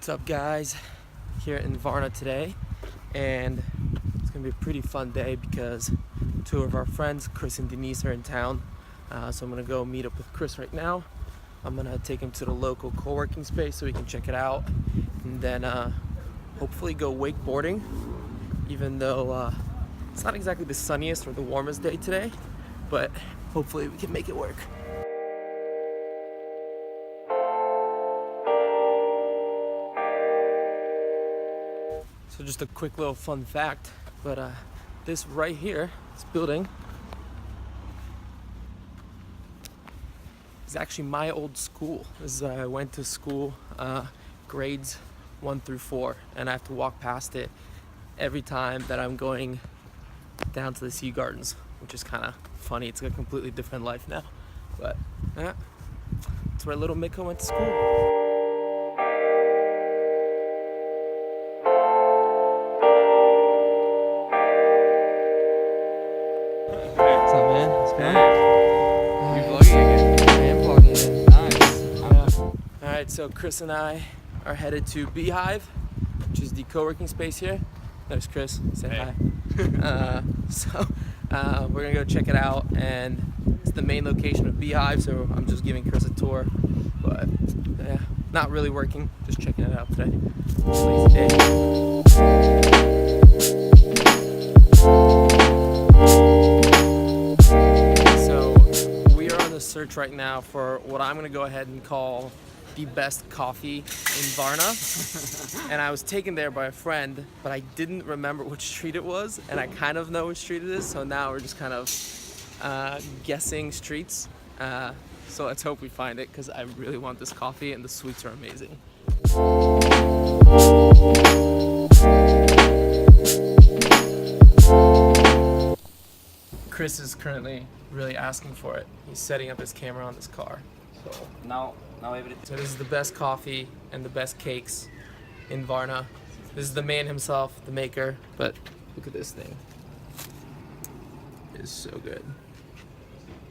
What's up, guys? Here in Varna today, and it's gonna be a pretty fun day because two of our friends, Chris and Denise, are in town. So I'm gonna go meet up with Chris right now. I'm gonna take him to the local co-working space so he can check it out, and then hopefully go wakeboarding, even though it's not exactly the sunniest or the warmest day today, but hopefully we can make it work. So just a quick little fun fact, but this right here, this building, is actually my old school. This is I went to school grades 1 through 4, and I have to walk past it every time that I'm going down to the Sea Gardens, which is kind of funny. It's a completely different life now, but yeah, that's where little Mitko went to school. What's up, man? What's going on? You vlogging again? I am vlogging. Nice. Alright, so Chris and I are headed to Beehive, which is the co-working space here. There's Chris, say Hey. hi. We're gonna go check it out, and it's the main location of Beehive, so I'm just giving Chris a tour. But yeah, not really working, just checking it out today. Lazy day. Search right now for what I'm gonna go ahead and call the best coffee in Varna. And I was taken there by a friend, but I didn't remember which street it was, and I kind of know which street it is, so now we're just kind of guessing streets. So let's hope we find it, because I really want this coffee and the sweets are amazing. Chris is currently really asking for it. He's setting up his camera on this car. So Now everything. this is the best coffee and the best cakes in Varna. This is the man himself, the maker. But look at this thing. It is so good.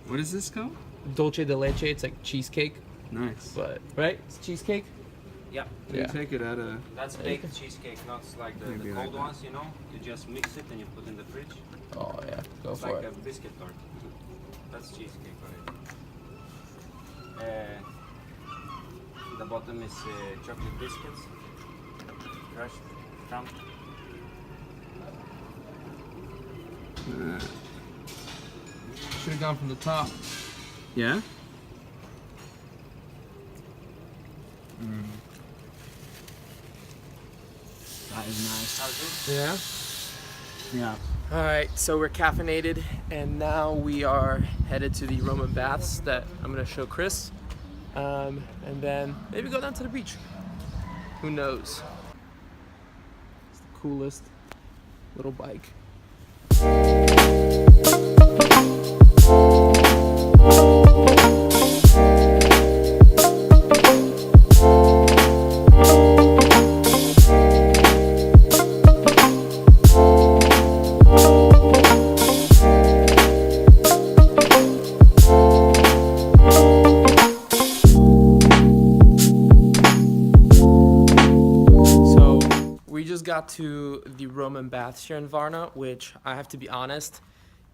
What is this called? Dolce de leche. It's like cheesecake, Nice. but right? It's cheesecake. Yeah, Do you take it at a? that's baked cheesecake, not like the Maybe cold like that. ones, you know? You just mix it and you put in the fridge. Oh yeah, go It's for like it. a biscuit tart. That's cheesecake, right? The bottom is chocolate biscuits, crushed, crumbed. Should have gone from the top. Yeah. That is nice. How's it? Yeah. Yeah. All right, so we're caffeinated, and now we are headed to the Roman baths that I'm gonna show Chris, and then maybe go down to the beach. Who knows? It's the coolest little bike. Got to the Roman baths here in Varna, which I have to be honest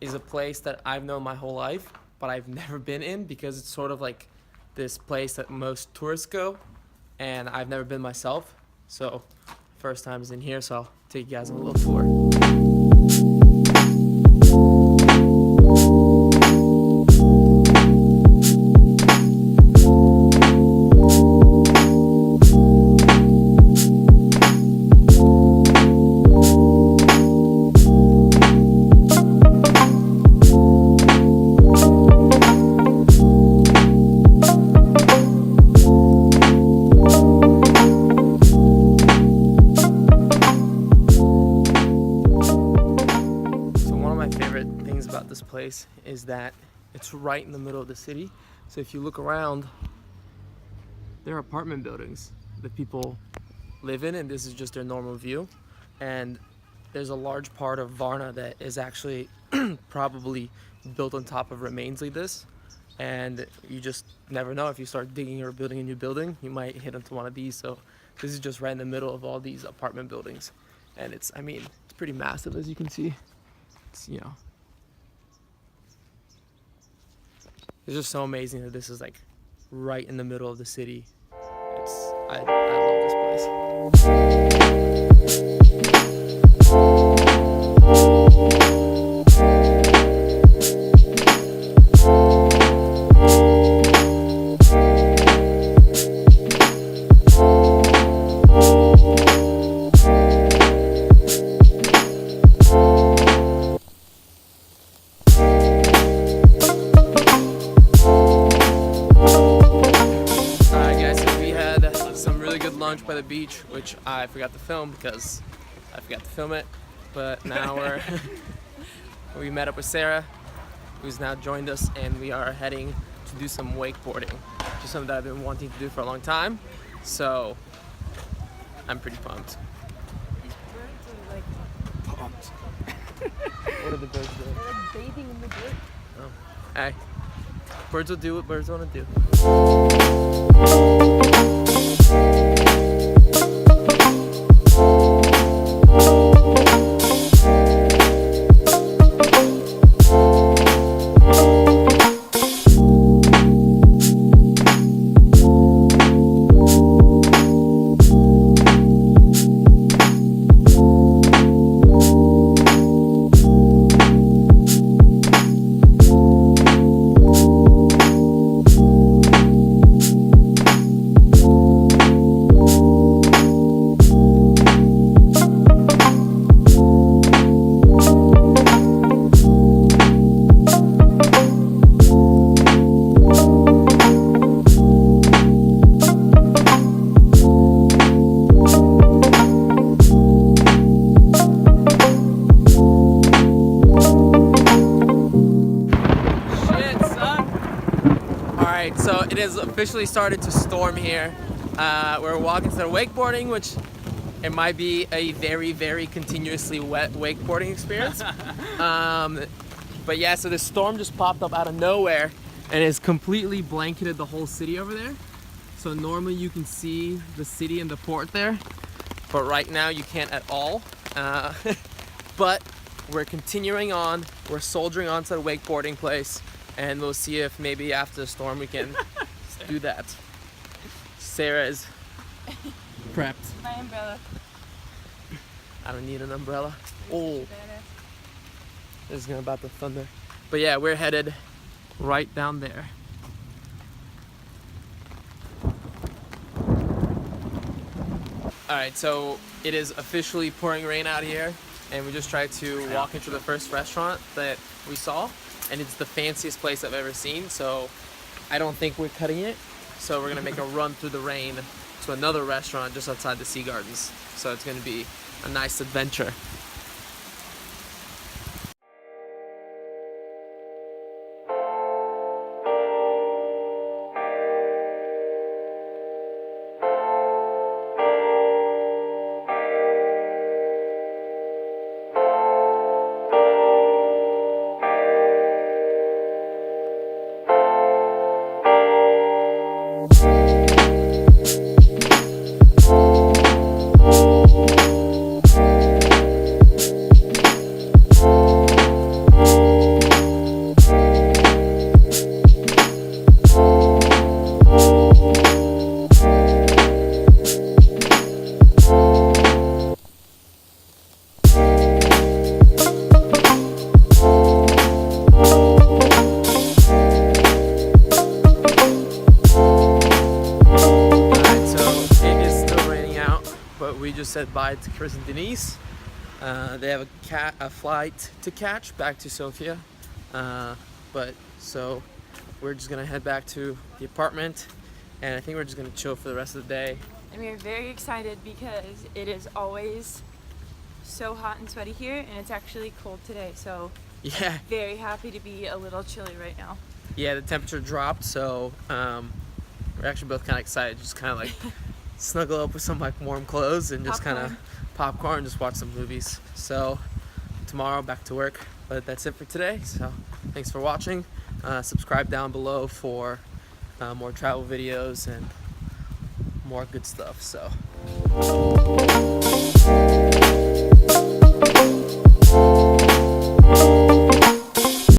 is a place that I've known my whole life, but I've never been in because it's sort of like this place that most tourists go, and I've never been myself. So first time is in here, so I'll take you guys on a little tour. This place is that it's right in the middle of the city, so if you look around, there are apartment buildings that people live in, and this is just their normal view. And there's a large part of Varna that is actually probably built on top of remains like this. and you just never know, if you start digging or building a new building, you might hit into one of these. So this is just right in the middle of all these apartment buildings, and it's, I mean, it's pretty massive, as you can see. It's, you know, it's just so amazing that this is like right in the middle of the city. I love this place. Lunch by the beach, which I forgot to film because I forgot to film it, but now we met up with Sarah, who's now joined us, and we are heading to do some wakeboarding, which is something that I've been wanting to do for a long time, so I'm pretty pumped. These birds are like Pumped. What are the birds doing? they're like bathing in the dirt. Oh. Hey, birds will do what birds want to do. So it has officially started to storm here. We're walking to the wakeboarding, which it might be a very, very continuously wet wakeboarding experience. But yeah, so this storm just popped up out of nowhere and has completely blanketed the whole city over there. So normally you can see the city and the port there, but right now you can't at all. But we're continuing on. We're soldiering on to the wakeboarding place, and we'll see if maybe after the storm we can do that. Sarah is prepped. My umbrella. I don't need an umbrella. Oh, this is about to thunder. But yeah, we're headed right down there. Alright, so it is officially pouring rain out here, and we just tried to walk into the first restaurant that we saw, and it's the fanciest place I've ever seen, so I don't think we're cutting it. So we're gonna make a run through the rain to another restaurant just outside the Sea Gardens. So it's gonna be a nice adventure. Said bye to Chris and Denise. They have a flight to catch back to Sofia, but so we're just gonna head back to the apartment, and I think we're just gonna chill for the rest of the day. And we're very excited because it is always so hot and sweaty here, and it's actually cold today, so Yeah, very happy to be a little chilly right now. yeah, the temperature dropped, so we're actually both kind of excited, just kind of like snuggle up with some like warm clothes and just kind of popcorn, just watch some movies. So tomorrow back to work, but that's it for today. So thanks for watching. Subscribe down below for more travel videos and more good stuff. So